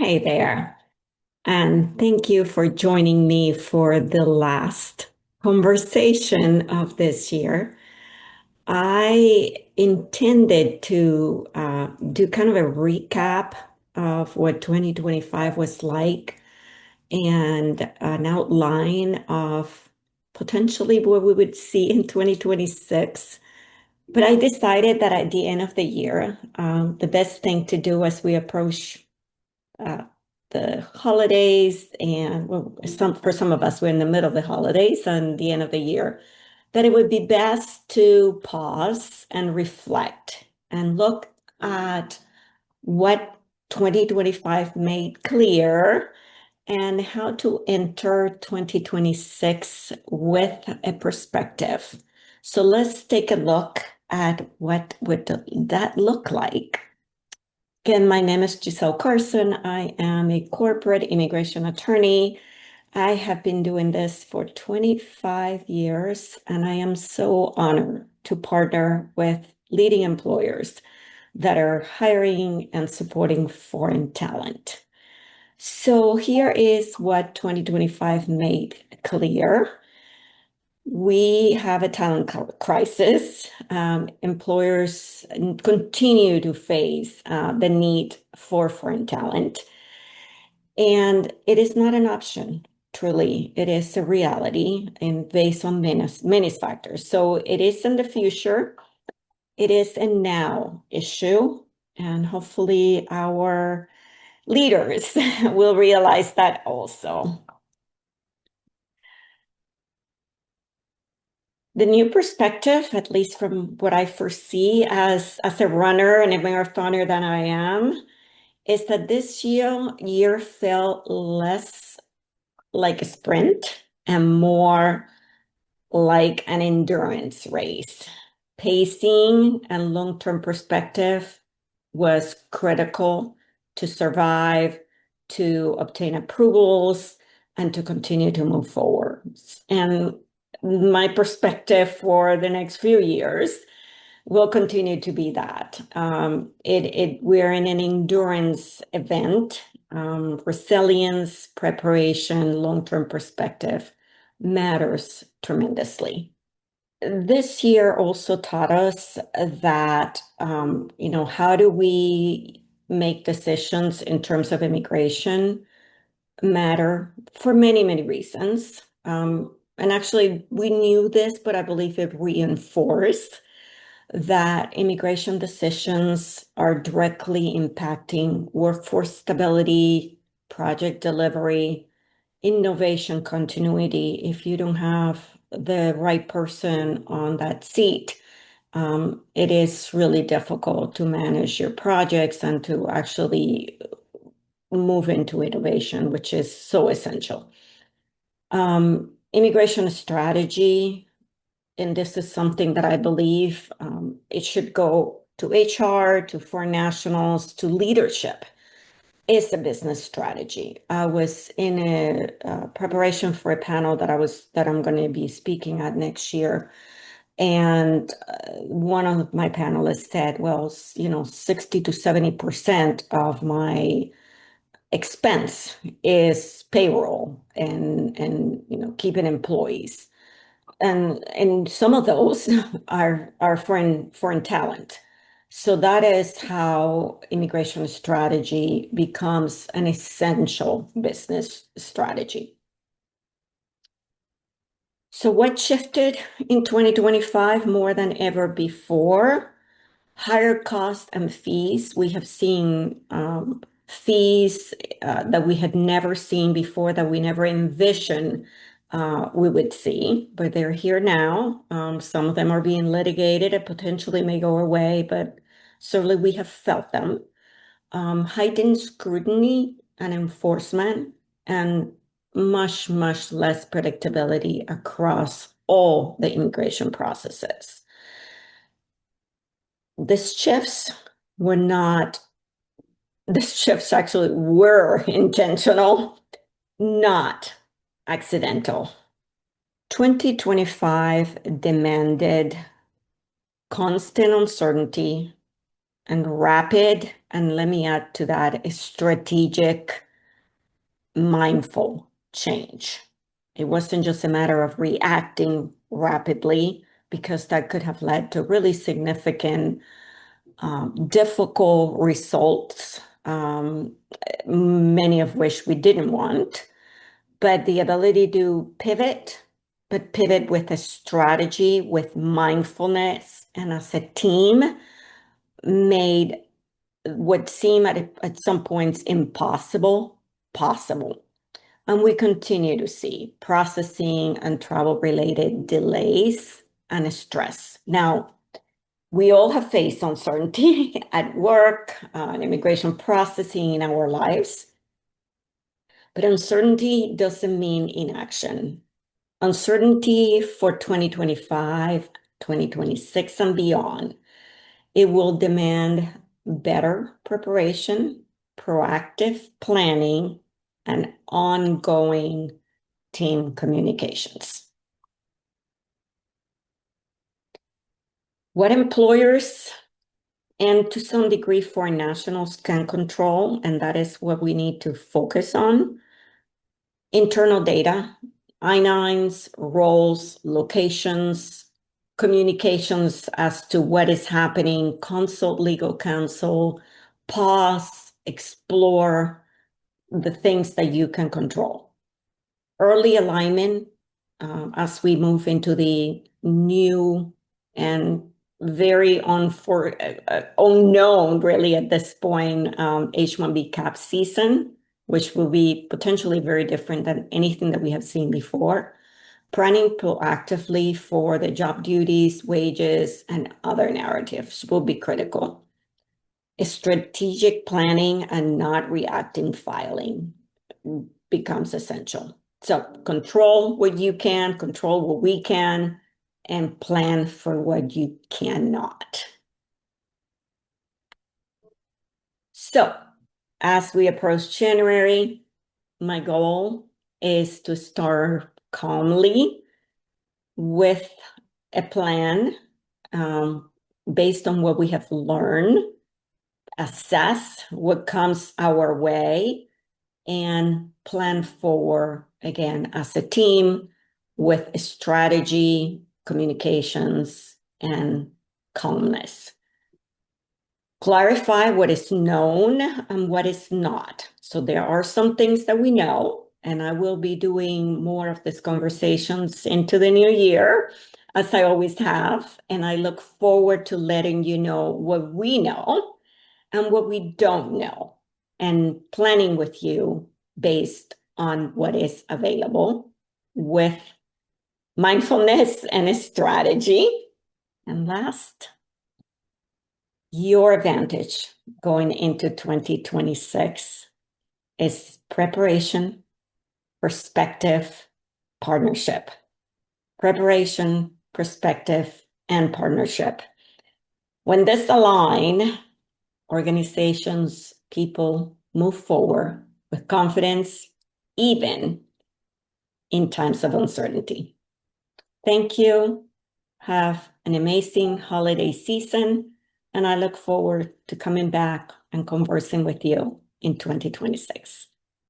Hey there, and thank you for joining me for the last conversation of this year. I intended to do kind of a recap of what 2025 was like and an outline of potentially what we would see in 2026. But I decided that at the end of the year, the best thing to do as we approach uh, the holidays and well, for some of us, we're in the middle of the holidays and the end of the year, that it would be best to pause and reflect and look at what 2025 made clear and how to enter 2026 with a perspective. So let's take a look at what would that look like. Again, my name is Giselle Carson. I am a corporate immigration attorney. I have been doing this for 25 years, and I am so honored to partner with leading employers that are hiring and supporting foreign talent. So here is what 2025 made clear. We have a talent crisis. Employers continue to face the need for foreign talent. And it is not an option, truly. It is a reality and based on many factors. So it is in the future. It is a now issue. And hopefully our leaders will realize that also. The new perspective, at least from what I foresee as a runner and a marathoner than I am, is that this year felt less like a sprint and more like an endurance race. Pacing and long-term perspective was critical to survive, to obtain approvals, and to continue to move forward. And my perspective for the next few years will continue to be that. We're in an endurance event, resilience, preparation, long-term perspective matters tremendously. This year also taught us that, how do we make decisions in terms of immigration matter for many, many reasons. And actually, we knew this, but I believe it reinforced that immigration decisions are directly impacting workforce stability, project delivery, innovation continuity. If you don't have the right person on that seat, it is really difficult to manage your projects and to actually move into innovation, which is so essential. Immigration strategy, and this is something that I believe it should go to HR, to foreign nationals, to leadership, is a business strategy. I was in a preparation for a panel that I'm going to be speaking at next year, and one of my panelists said, "Well, 60 to 70% of my expense is payroll and keeping employees." And some of those are foreign talent. So that is how immigration strategy becomes an essential business strategy. So what shifted in 2025 more than ever before? Higher costs and fees. We have seen fees that we had never seen before, that we never envisioned we would see, but they're here now. Some of them are being litigated and potentially may go away, but certainly we have felt them. Heightened scrutiny and enforcement, and much, much less predictability across all the immigration processes. These shifts were not, the shifts actually were intentional, not accidental. 2025 demanded constant uncertainty, and rapid, and let me add to that, a strategic, mindful change. It wasn't just a matter of reacting rapidly, because that could have led to really significant, difficult results, many of which we didn't want. But the ability to pivot, but pivot with a strategy, with mindfulness, and as a team, made what seemed at some points impossible possible. And we continue to see processing and travel-related delays and stress. Now, we all have faced uncertainty at work, and immigration processing in our lives, but uncertainty doesn't mean inaction. Uncertainty for 2025, 2026, and beyond, it will demand better preparation, proactive planning, and ongoing team communications. What employers and to some degree foreign nationals can control, and that is what we need to focus on: internal data, I-9s, roles, locations, communications as to what is happening, consult legal counsel, pause, explore the things that you can control. Early alignment, as we move into the new and very unknown, really at this point, H-1B cap season, which will be potentially very different than anything that we have seen before. Planning proactively for the job duties, wages, and other narratives will be critical. Strategic planning and not reacting filing becomes essential. So control what you can, control what we can, and plan for what you cannot. So as we approach January, my goal is to start calmly with a plan, based on what we have learned, assess what comes our way, and plan forward again as a team with strategy, communications, and calmness. Clarify what is known and what is not. So there are some things that we know, and I will be doing more of these conversations into the new year, as I always have. And I look forward to letting you know what we know and what we don't know, and planning with you based on what is available with mindfulness and a strategy. And last, your advantage going into 2026 is preparation, perspective, partnership. Preparation, perspective, and partnership. When this align, organizations, people move forward with confidence, even in times of uncertainty. Thank you. Have an amazing holiday season, and I look forward to coming back and conversing with you in 2026.